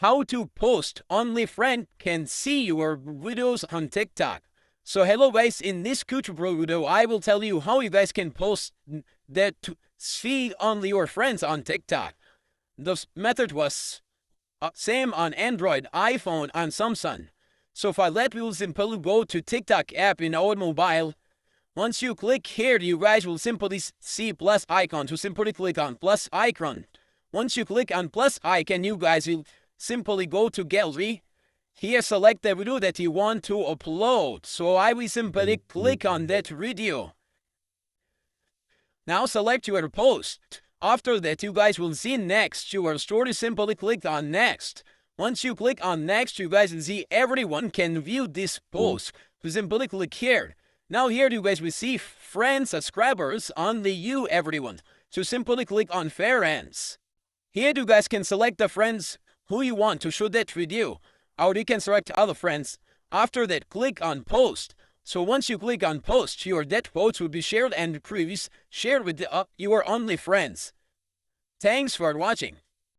how to post only friend can see your videos on TikTok. So hello guys, in this tutorial video I will tell you how you guys can post that to see only your friends on TikTok. The method was same on Android, iPhone, and Samsung. So for that, we will simply go to TikTok app in our mobile. Once you click here, you guys will simply see plus icon. So simply click on plus icon. Once you click on plus icon, you guys will simply go to gallery. Here select the video that you want to upload. So I will simply click on that video. Now select your post. After that, you guys will see next. Your story, simply click on next. Once you click on next, you guys will see everyone can view this post. So simply click here. Now here you guys will see friends, subscribers, only you everyone. So simply click on friends. Here you guys can select the friends who you want to show that video. Or you can select other friends. After that, click on post. So once you click on post, your that post will be shared and previews shared with your only friends. Thanks for watching.